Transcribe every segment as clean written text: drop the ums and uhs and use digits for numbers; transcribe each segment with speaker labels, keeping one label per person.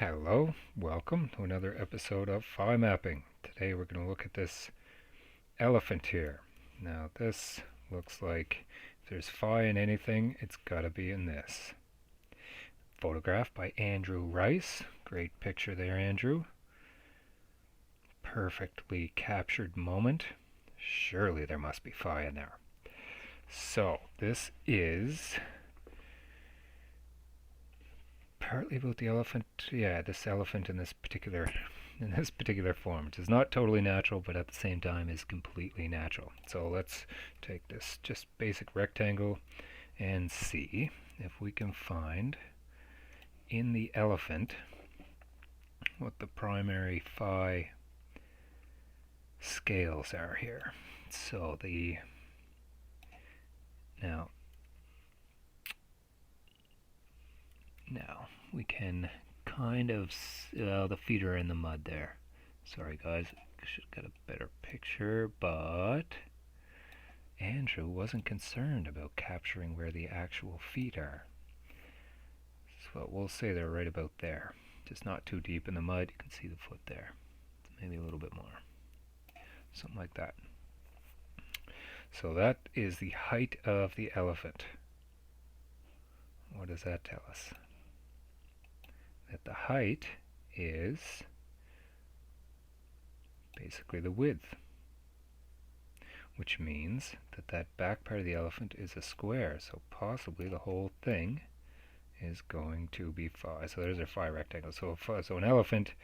Speaker 1: Hello, welcome to another episode of Phi Mapping. Today we're going to look at this elephant here. Now this looks like if there's phi in anything, it's got to be in this. Photographed by Andrew Rice. Great picture there, Andrew. Perfectly captured moment. Surely there must be phi in there. So this is partly about the elephant. Yeah, this elephant in this particular form. It is not totally natural, but at the same time is completely natural. So let's take this just basic rectangle and see if we can find in the elephant what the primary phi scales are here. So now we can kind of, the feet are in the mud there. Sorry guys, should get a better picture, but Andrew wasn't concerned about capturing where the actual feet are. So we'll say they're right about there. Just not too deep in the mud, you can see the foot there. Maybe a little bit more. Something like that. So that is the height of the elephant. What does that tell us? That the height is basically the width, which means that that back part of the elephant is a square, so possibly the whole thing is going to be phi. So there's our phi rectangle. So an elephant,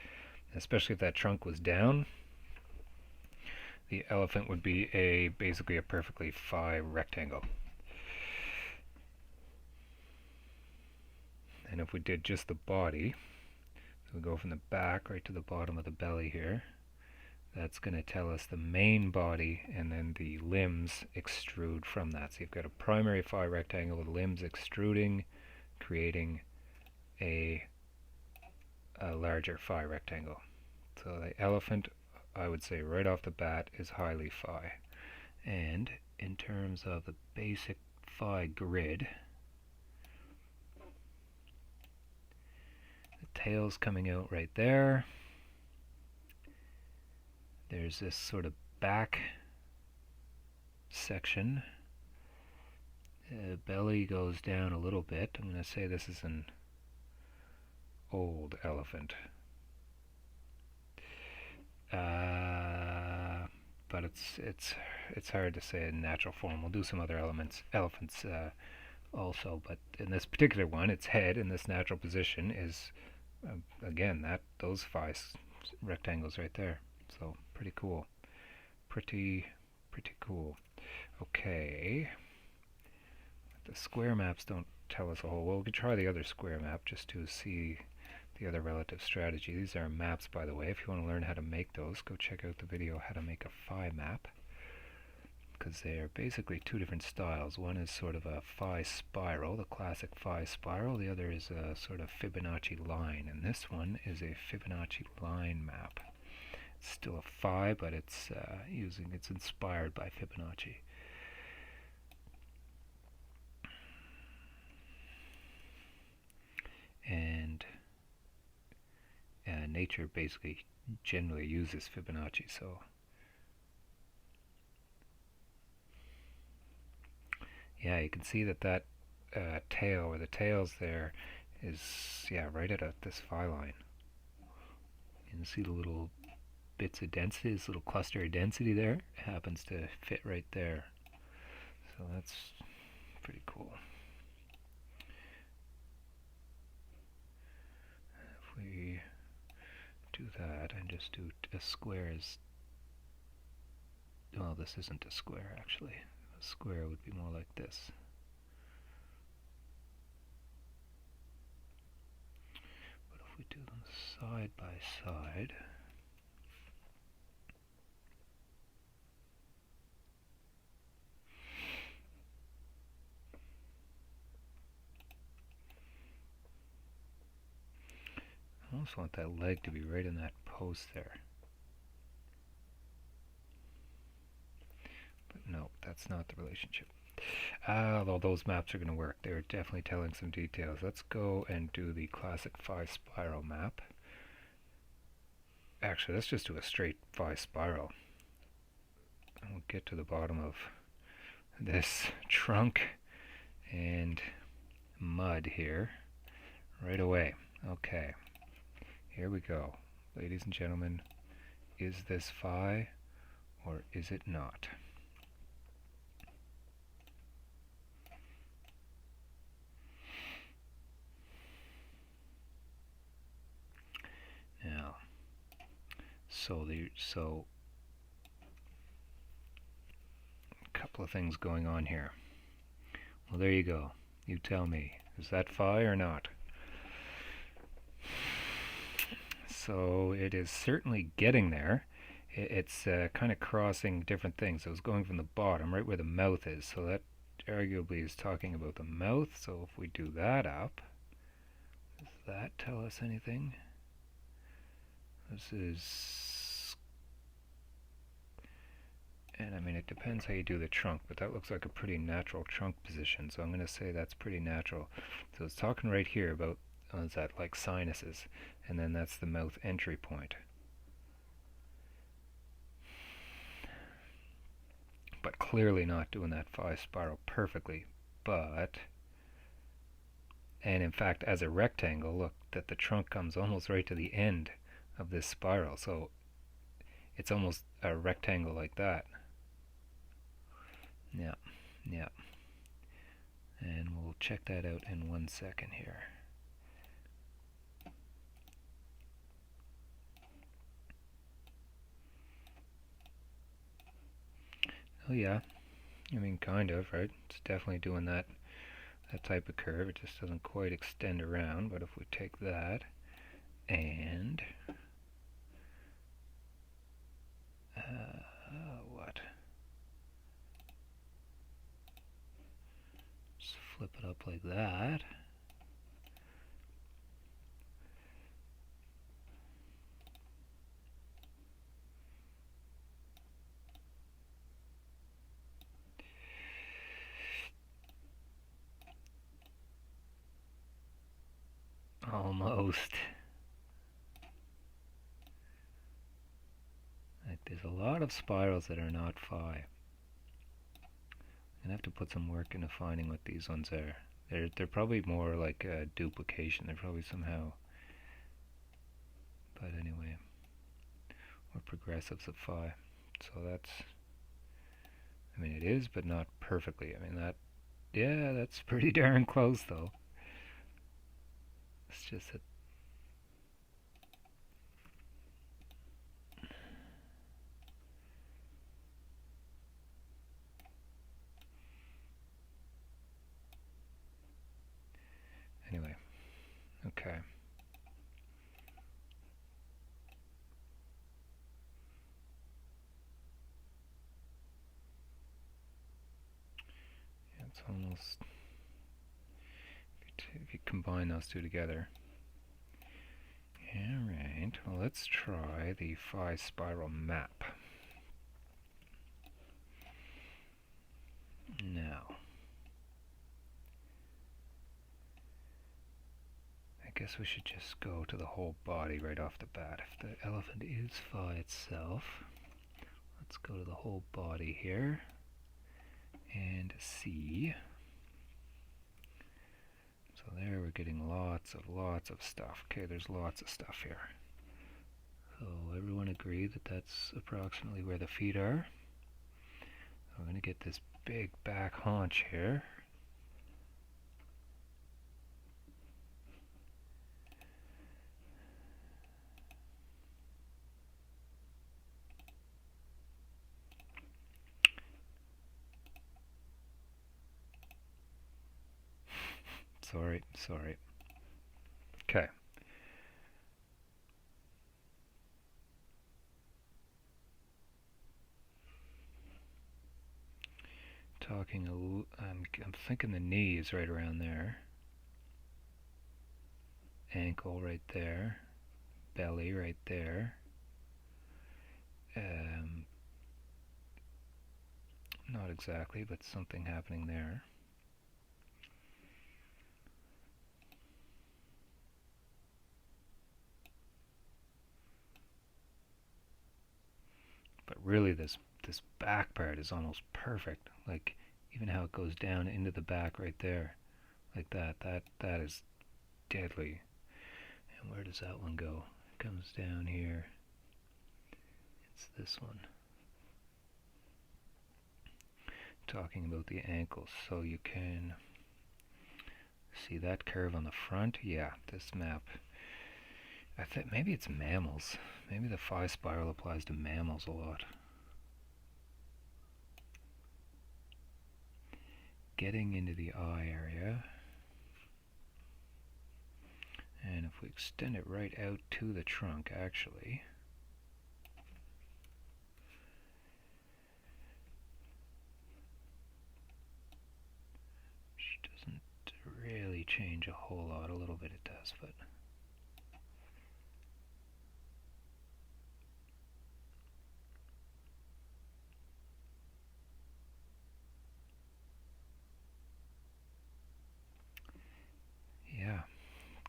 Speaker 1: especially if that trunk was down, the elephant would be basically a perfectly phi rectangle. And if we did just the body, so we go from the back right to the bottom of the belly here, that's going to tell us the main body, and then the limbs extrude from that. So you've got a primary phi rectangle with limbs extruding, creating a larger phi rectangle. So the elephant, I would say right off the bat, is highly phi. And in terms of the basic phi grid, the tail's coming out right there. There's this sort of back section. Belly goes down a little bit. I'm going to say this is an old elephant. But it's hard to say in natural form. We'll do some other elephants also, but in this particular one, its head in this natural position is again those phi rectangles right there. So pretty cool. Pretty cool. Okay. The square maps don't tell us a whole. Well, we could try the other square map just to see the other relative strategy. These are maps, by the way. If you want to learn how to make those, go check out the video how to make a phi map, because they are basically two different styles. One is sort of a phi spiral, the classic phi spiral. The other is a sort of Fibonacci line, and this one is a Fibonacci line map. It's still a phi, but it's inspired by Fibonacci. And nature basically generally uses Fibonacci, so yeah, you can see that tail, or the tails there, is right at this phi line. You can see the little bits of density, this little cluster of density there happens to fit right there. So that's pretty cool. If we do that and just do a square as, well, this isn't a square actually. A square would be more like this. But if we do them side by side, I almost want that leg to be right in that post there. But no, that's not the relationship. Although those maps are going to work. They're definitely telling some details. Let's go and do the classic phi spiral map. Actually, let's just do a straight phi spiral. And we'll get to the bottom of this trunk and mud here right away. Okay, here we go. Ladies and gentlemen, is this phi or is it not? Now, so a couple of things going on here. Well, there you go. You tell me, is that phi or not? So it is certainly getting there. It's kind of crossing different things. So it's going from the bottom, right where the mouth is. So that arguably is talking about the mouth. So if we do that up, does that tell us anything? This is, and I mean it depends how you do the trunk, but that looks like a pretty natural trunk position. So I'm going to say that's pretty natural. So it's talking right here about, is that like sinuses, and then that's the mouth entry point. But clearly not doing that phi spiral perfectly. But, and in fact, as a rectangle, look that the trunk comes almost right to the end of this spiral. So it's almost a rectangle like that. Yeah, yeah. And we'll check that out in 1 second here. Oh yeah, I mean kind of, right? It's definitely doing that type of curve. It just doesn't quite extend around, but if we take that and what? Just flip it up like that. Almost. Like there's a lot of spirals that are not phi. I'm gonna have to put some work into finding what these ones are. They're probably more like a duplication. They're probably somehow, but anyway, or progressives of phi. So that's, I mean it is, but not perfectly. I mean that, yeah, that's pretty darn close though. It's just that. Anyway, okay. It's almost, if you combine those two together. Alright, well let's try the phi spiral map. Now, I guess we should just go to the whole body right off the bat. If the elephant is phi itself, let's go to the whole body here and see. So there we're getting lots of stuff. Okay, there's lots of stuff here. So everyone agree that that's approximately where the feet are. So we're going to get this big back haunch here. Sorry. Okay. I'm thinking the knee is right around there. Ankle right there. Belly right there. Not exactly, but something happening there. But really, this back part is almost perfect. Like even how it goes down into the back right there, like that. That is deadly. And where does that one go? It comes down here. It's this one. Talking about the ankles, so you can see that curve on the front. Yeah, this map. I think maybe it's mammals. Maybe the phi spiral applies to mammals a lot. Getting into the eye area. And if we extend it right out to the trunk, actually, which doesn't really change a whole lot. A little bit it does, but yeah,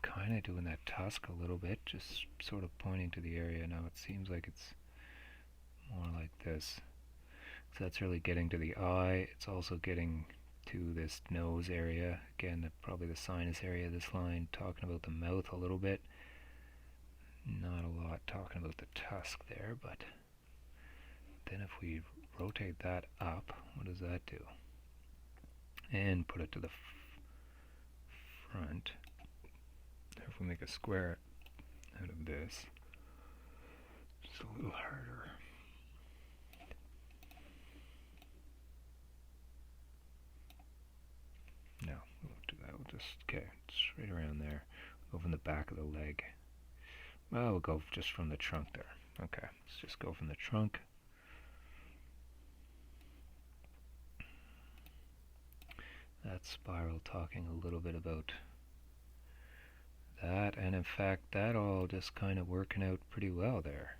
Speaker 1: kind of doing that tusk a little bit, just sort of pointing to the area. Now it seems like it's more like this. So that's really getting to the eye. It's also getting to this nose area. Again, probably the sinus area of this line. Talking about the mouth a little bit. Not a lot talking about the tusk there, but then if we rotate that up, what does that do? And put it to the front. If we make a square out of this, it's a little harder. No, we won't do that. We'll just, okay, it's right around there. Go from the back of the leg. Well, we'll go just from the trunk there. Okay, let's just go from the trunk. That spiral talking a little bit about that, and in fact, that all just kind of working out pretty well there.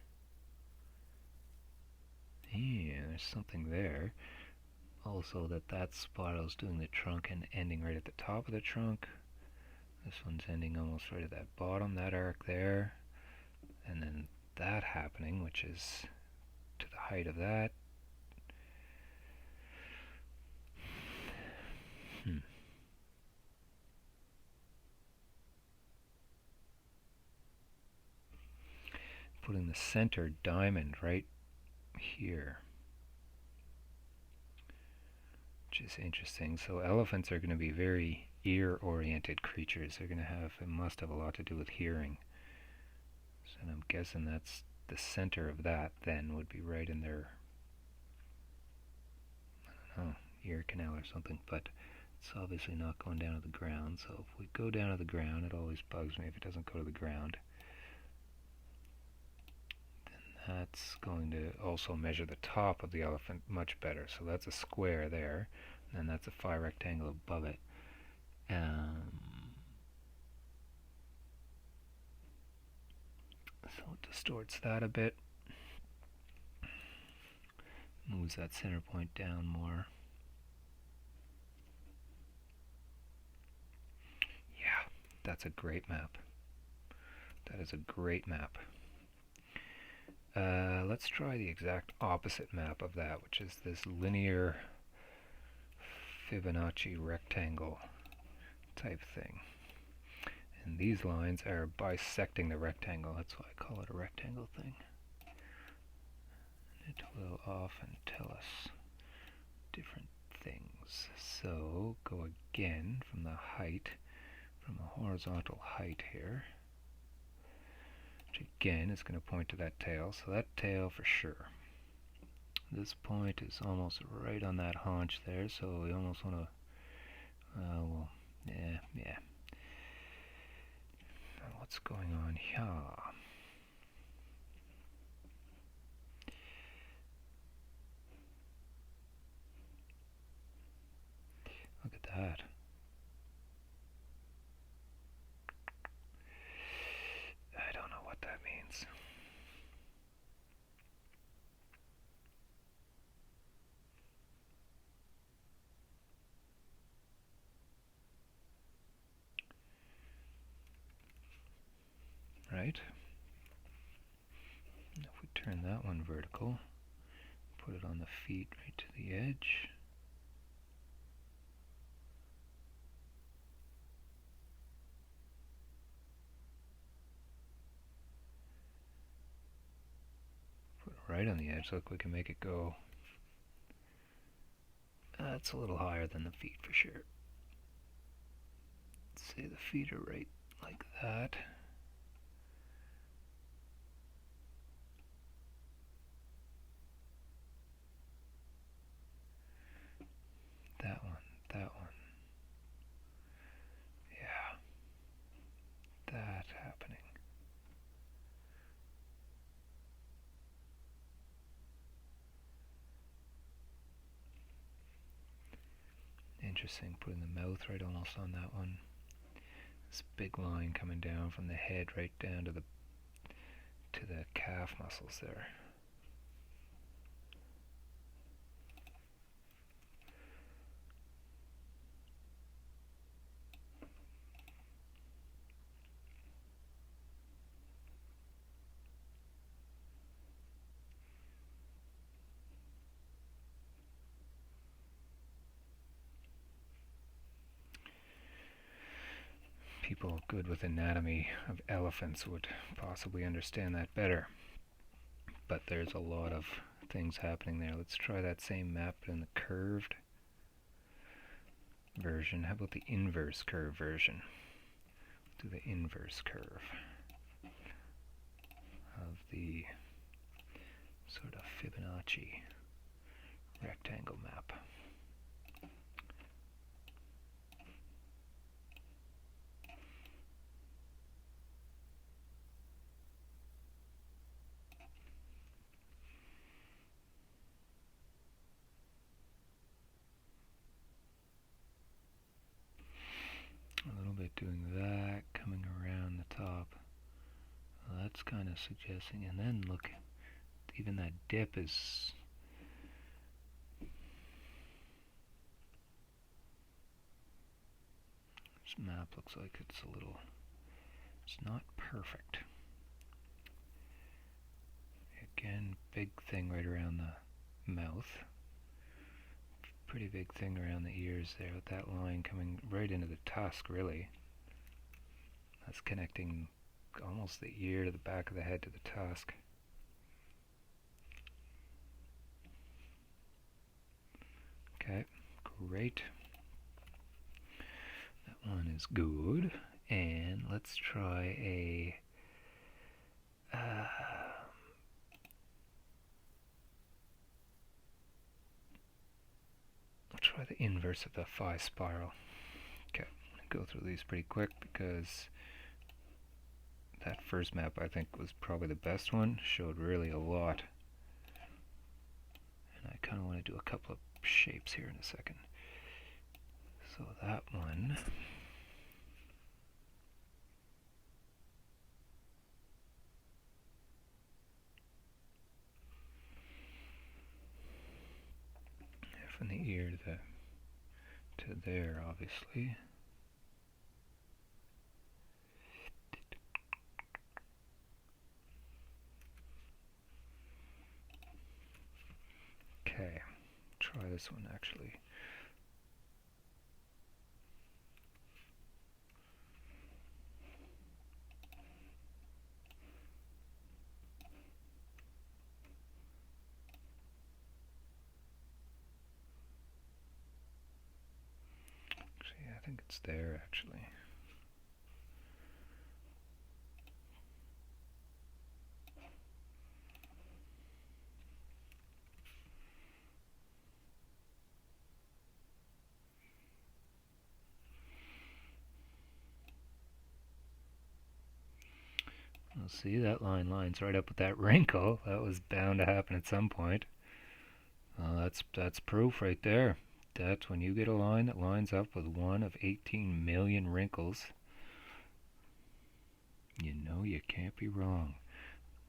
Speaker 1: Yeah, there's something there. Also, that spiral's doing the trunk and ending right at the top of the trunk. This one's ending almost right at that bottom, that arc there. And then that happening, which is to the height of that. Putting the center diamond right here, which is interesting. So elephants are going to be very ear-oriented creatures. They're going to have, it must have a lot to do with hearing. So I'm guessing that's the center of that then would be right in their, I don't know, ear canal or something, but it's obviously not going down to the ground. So if we go down to the ground, it always bugs me if it doesn't go to the ground. Then that's going to also measure the top of the elephant much better. So that's a square there, and that's a phi rectangle above it. So it distorts that a bit. Moves that center point down more. Yeah, that's a great map. That is a great map. Let's try the exact opposite map of that, which is this linear Fibonacci rectangle type thing. And these lines are bisecting the rectangle. That's why I call it a rectangle thing. And it will often tell us different things. So go again from the height, from a horizontal height here, which again is going to point to that tail. So that tail for sure. This point is almost right on that haunch there, so we almost want to, well, yeah. What's going on here? Look at that. I don't know what that means. turn that one vertical, put it on the feet right to the edge. Put it right on the edge. Look, we can make it go. That's a little higher than the feet for sure. Let's say the feet are right like that. That one, that one. Yeah, that happening. Interesting, putting the mouth right almost on that one. This big line coming down from the head right down to the calf muscles there. People good with anatomy of elephants would possibly understand that better. But there's a lot of things happening there. Let's try that same map but in the curved version. How about the inverse curve version? Do the inverse curve of the sort of Fibonacci rectangle map. A little bit doing that, coming around the top. Well, that's kind of suggesting, and then look, even that dip is this map looks like it's not perfect. Again, big thing right around the mouth. Pretty big thing around the ears there with that line coming right into the tusk, really. That's connecting almost the ear to the back of the head to the tusk. Okay, great. That one is good. And let's try a I'll try the inverse of the phi spiral. Okay, I'm going to go through these pretty quick because that first map I think was probably the best one. Showed really a lot. And I kind of want to do a couple of shapes here in a second. So that one, from the ear to there, obviously. Okay, try this one actually. I think it's there actually. Well, see, that line lines right up with that wrinkle. That was bound to happen at some point. That's proof right there. That's when you get a line that lines up with one of 18 million wrinkles. You know you can't be wrong.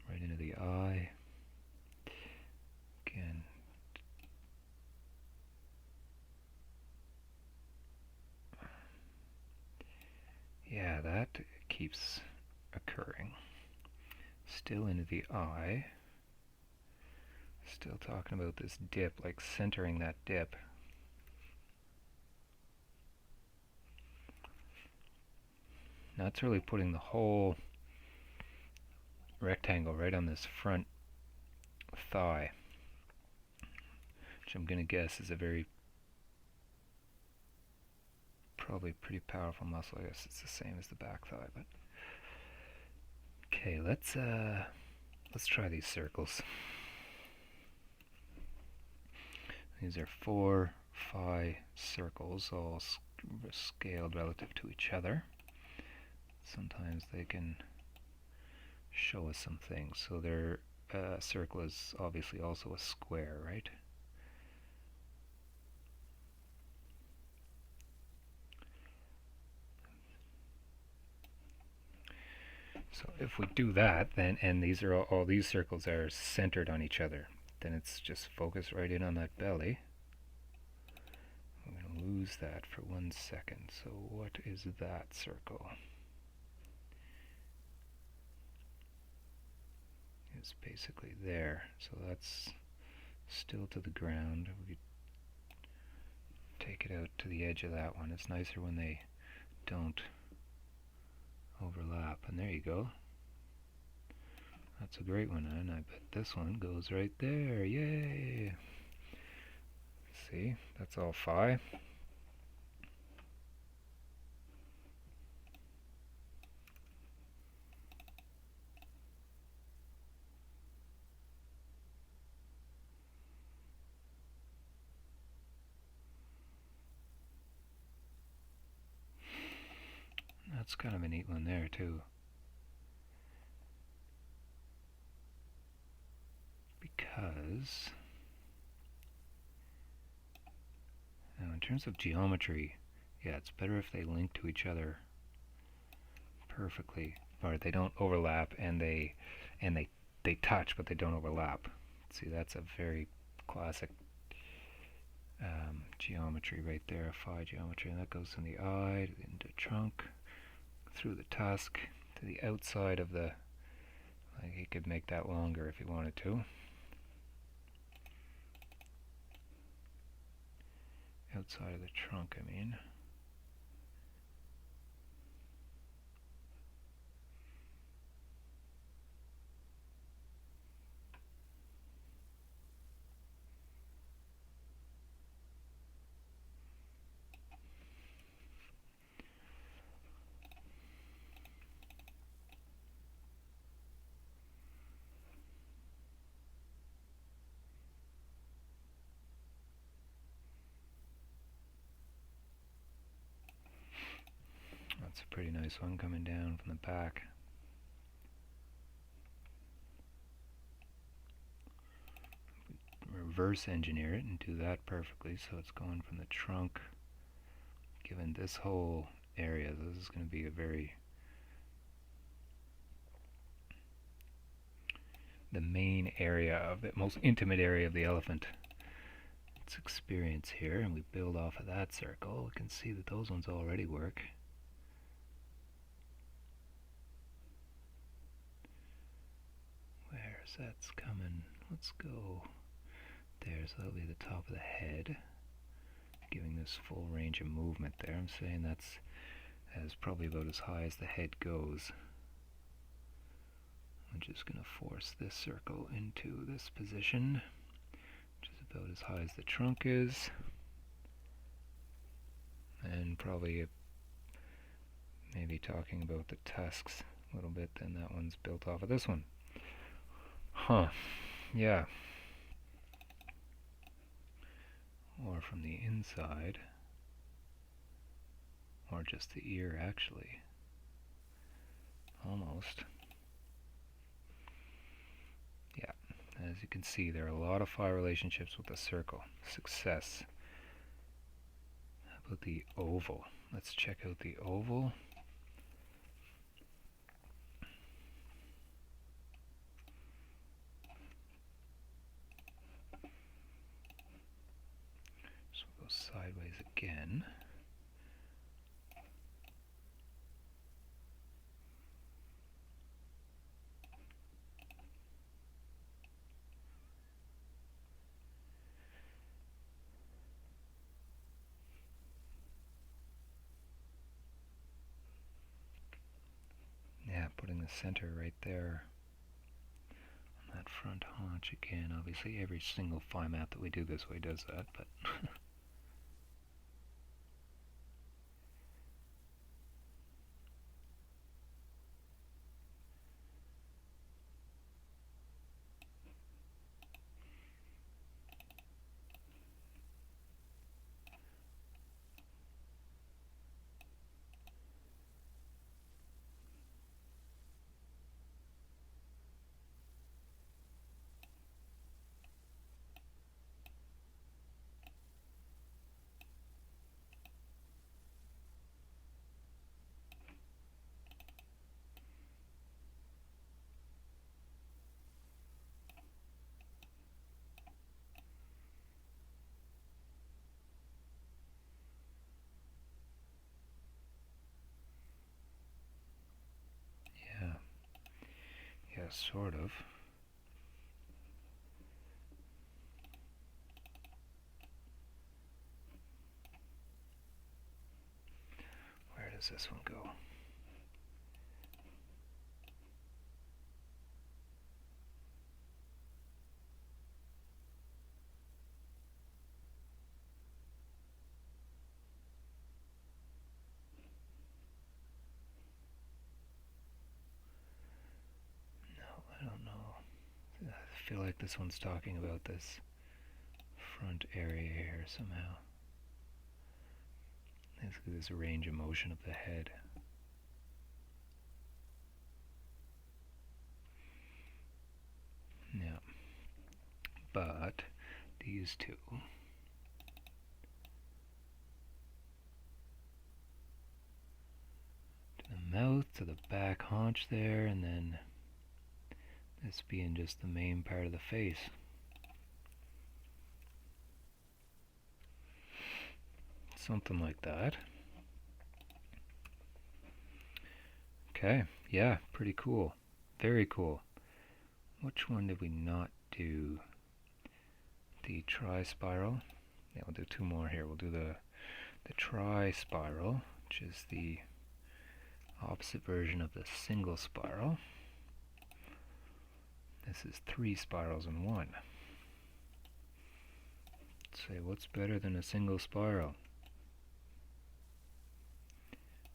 Speaker 1: Right into the eye. Again. Yeah, that keeps occurring. Still into the eye. Still talking about this dip, like centering that dip. That's really putting the whole rectangle right on this front thigh, which I'm going to guess is a very, probably pretty powerful muscle. I guess it's the same as the back thigh, but okay, let's try these circles. These are 4 phi circles, all scaled relative to each other. Sometimes they can show us some things. So their circle is obviously also a square, right? So if we do that, then, and these are all these circles are centered on each other, then it's just focus right in on that belly. I'm going to lose that for 1 second. So what is that circle? It's basically there. So that's still to the ground. We take it out to the edge of that one. It's nicer when they don't overlap. And there you go. That's a great one, and I bet this one goes right there. Yay! See, that's all phi. That's kind of a neat one there too. Because now in terms of geometry, yeah, it's better if they link to each other perfectly, or they don't overlap, and they touch, but they don't overlap. See, that's a very classic geometry right there, phi geometry, and that goes from the eye into the trunk, through the tusk, to the outside of the, like he could make that longer if he wanted to. Outside of the trunk, I mean. That's a pretty nice one coming down from the back. Reverse engineer it and do that perfectly, so it's going from the trunk, given this whole area. This is going to be a very, the main area of the most intimate area of the elephant. Its experience here, and we build off of that circle. We can see that those ones already work. Where's that's coming? Let's go there, so that'll be the top of the head, giving this full range of movement there. I'm saying that's as probably about as high as the head goes. I'm just going to force this circle into this position, which is about as high as the trunk is, and probably maybe talking about the tusks a little bit, then that one's built off of this one. Huh, yeah. Or from the inside, or just the ear actually. Almost. Yeah, as you can see, there are a lot of phi relationships with the circle. Success. How about the oval? Let's check out the oval. So we'll go sideways again. putting the center right there on that front haunch again. Obviously every single phi map that we do this way does that, but yeah, yeah, sort of. Where does this one go? No, I don't know. I feel like this one's talking about this front area here somehow. Basically this range of motion of the head. Yeah. But these two, to the mouth, to the back haunch there, and then this being just the main part of the face. Something like that. Okay, yeah, pretty cool. Very cool. Which one did we not do? The tri-spiral. Yeah, we'll do two more here. We'll do the tri-spiral, which is the opposite version of the single spiral. This is 3 spirals in one. Let's say, what's better than a single spiral?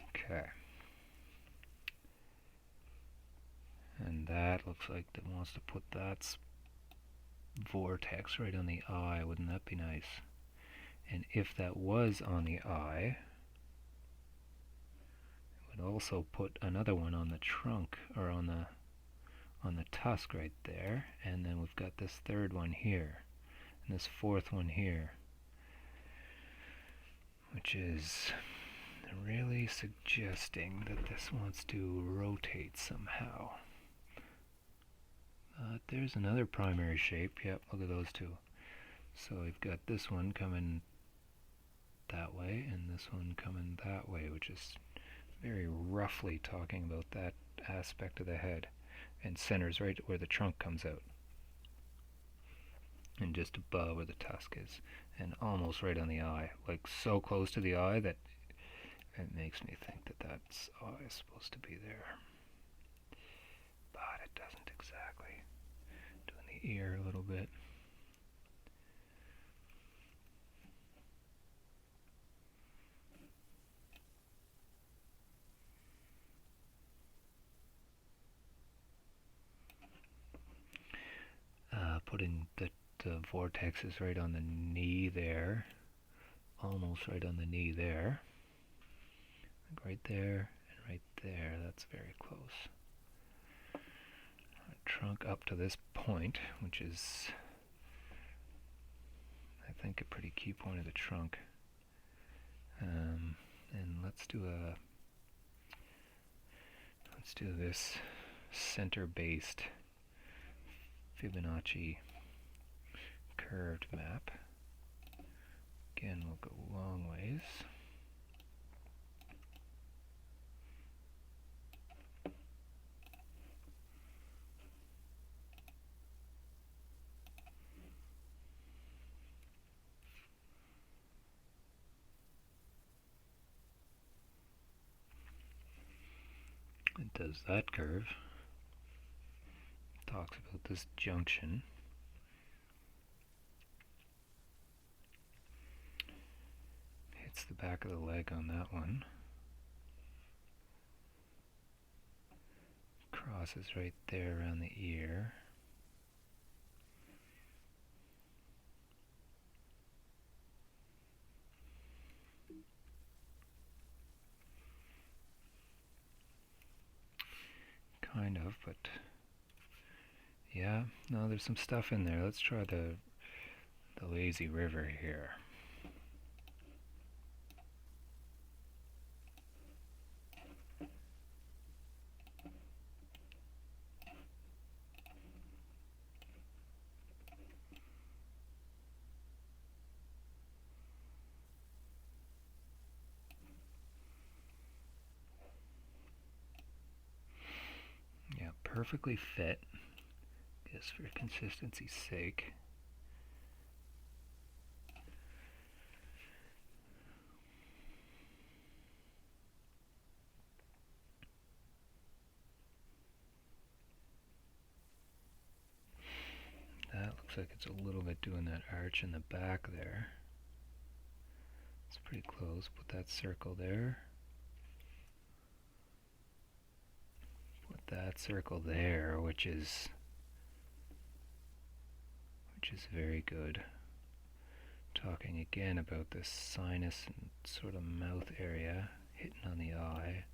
Speaker 1: Okay. And that looks like it wants to put that vortex right on the eye. Wouldn't that be nice? And if that was on the eye, it would also put another one on the trunk, or on the tusk right there. And then we've got this third one here, and this fourth one here, which is really suggesting that this wants to rotate somehow. There's another primary shape. Yep, look at those two. So we've got this one coming that way and this one coming that way, which is very roughly talking about that aspect of the head, and centers right where the trunk comes out, and just above where the tusk is, and almost right on the eye, like so close to the eye that it makes me think that that's eye is supposed to be there, but it doesn't exactly. Doing the ear a little bit. Putting the vortexes right on the knee there, almost right on the knee there, like right there and right there. That's very close. Trunk up to this point, which is, I think, a pretty key point of the trunk. And let's do this center-based Fibonacci curved map. Again, we'll go long ways. does that curve. Talks about this junction. Hits the back of the leg on that one. Crosses right there around the ear. Kind of, but yeah, no, there's some stuff in there. Let's try the lazy river here. Yeah, perfectly fit, just for consistency's sake. That looks like it's a little bit doing that arch in the back there. It's pretty close. Put that circle there. Put that circle there, which is very good. Talking again about this sinus and sort of mouth area hitting on the eye,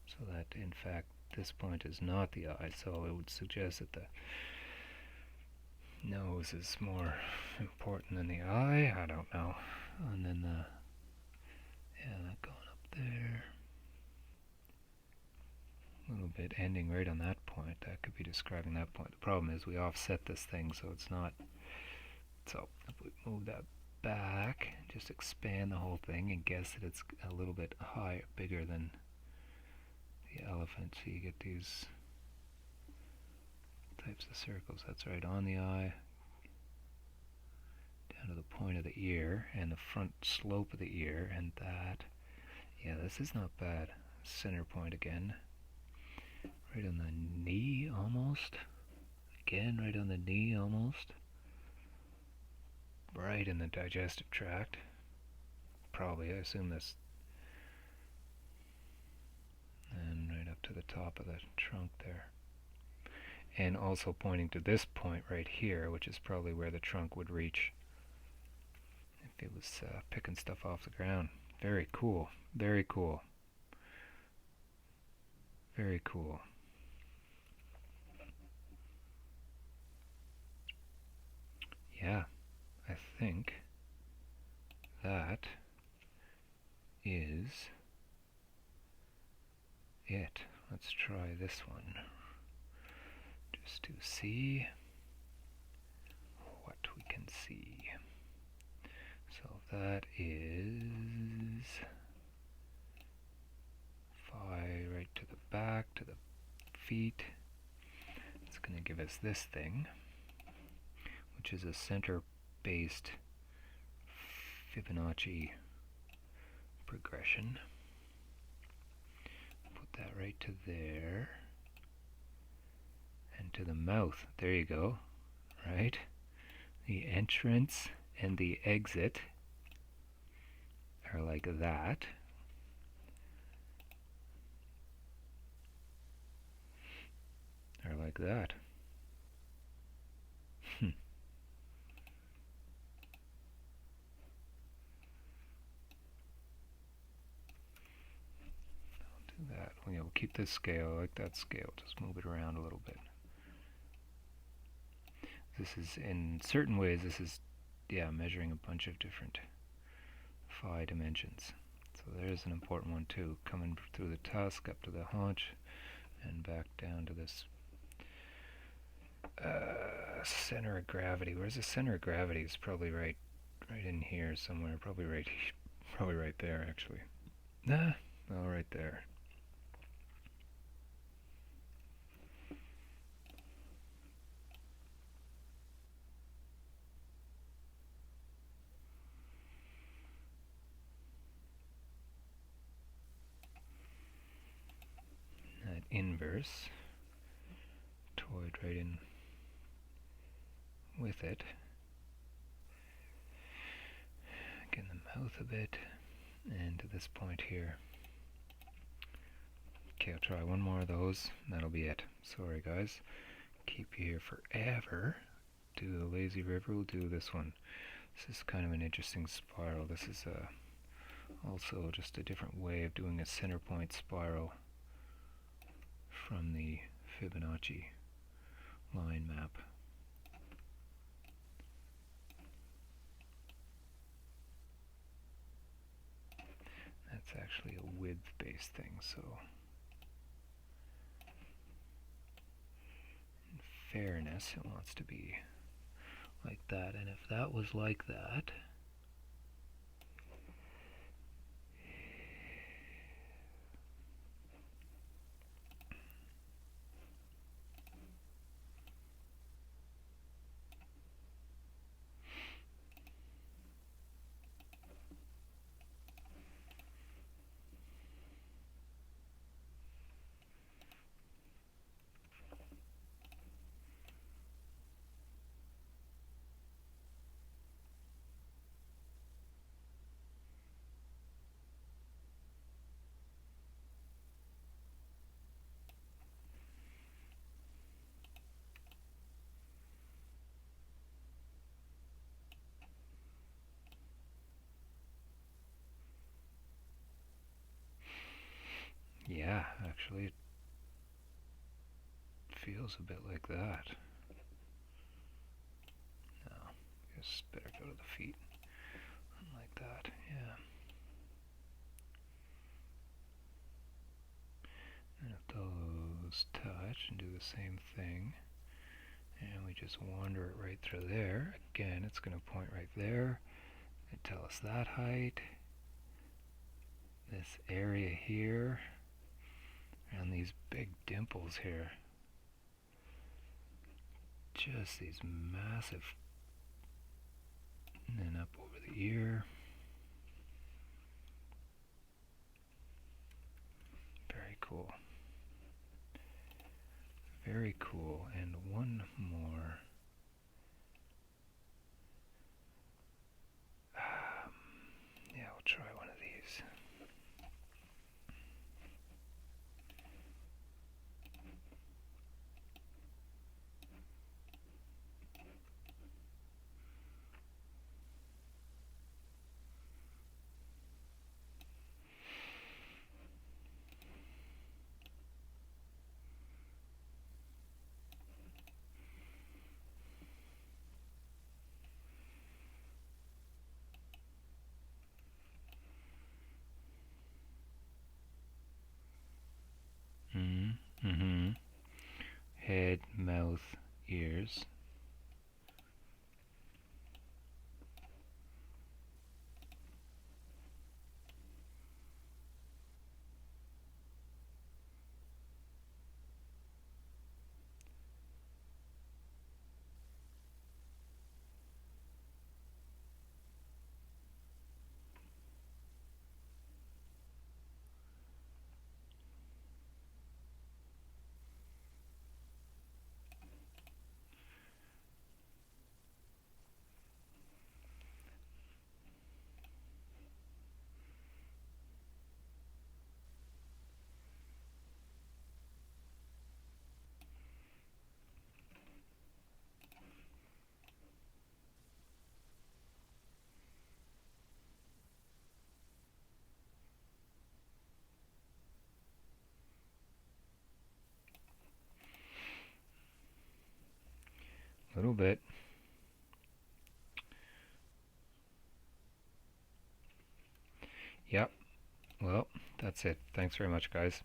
Speaker 1: so that in fact this point is not the eye, so it would suggest that the nose is more important than the eye. I don't know. And then that going up there, a little bit ending right on that point. That could be describing that point. The problem is we offset this thing, so it's not. So if we move that back, just expand the whole thing and guess that it's a little bit higher, bigger than the elephant, so you get these types of circles. That's right on the eye, down to the point of the ear and the front slope of the ear, and that. Yeah, this is not bad. Center point again, right on the knee almost. Again, right on the knee almost. Right in the digestive tract. Probably, I assume this. And right up to the top of the trunk there. And also pointing to this point right here, which is probably where the trunk would reach if it was picking stuff off the ground. Very cool. Very cool. Very cool. Yeah, I think that is it. Let's try this one just to see what we can see. So that is phi right to the back, to the feet. It's going to give us this thing, which is a center-based Fibonacci progression. Put that right to there. And to the mouth. There you go. Right? The entrance and the exit are like that. Are like that. I'll do that. We'll keep this scale like that scale. Just move it around a little bit. This is, in certain ways, this is, measuring a bunch of different phi dimensions. So there's an important one too, coming through the tusk up to the haunch and back down to this center of gravity. Where's the center of gravity? Is probably right in here somewhere. Probably right there actually. Nah, no, right there. That inverse, toyed right in with it. Again, the mouth a bit, and to this point here. Okay, I'll try one more of those, and that'll be it. Sorry guys, keep you here forever. Do the lazy river, we'll do this one. This is kind of an interesting spiral. This is also just a different way of doing a center point spiral from the Fibonacci line map. That's actually a width-based thing, so in fairness, it wants to be like that, and if that was like that, yeah, actually it feels a bit like that. No, guess better go to the feet. Like that, yeah. And if those touch and do the same thing, and we just wander it right through there, again it's going to point right there and tell us that height, this area here, and these big dimples here. Just these massive, and then up over the ear. Very cool. Very cool. And one more. Yeah, we'll try one of these. Head, mouth, ears. A little bit. Yep. Well, that's it. Thanks very much, guys.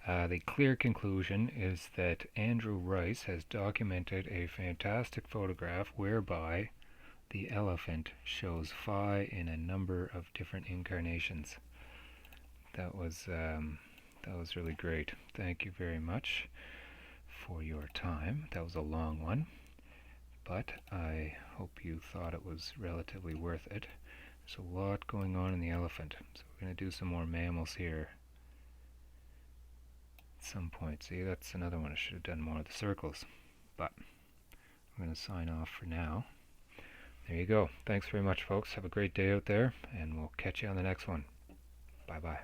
Speaker 1: The clear conclusion is that Andrew Rice has documented a fantastic photograph whereby the elephant shows Phi in a number of different incarnations. That was really great. Thank you very much for your time. That was a long one, but I hope you thought it was relatively worth it. There's a lot going on in the elephant, so we're going to do some more mammals here. some point. See, that's another one. I should have done more of the circles. But I'm going to sign off for now. There you go. Thanks very much, folks. Have a great day out there, and we'll catch you on the next one. Bye-bye.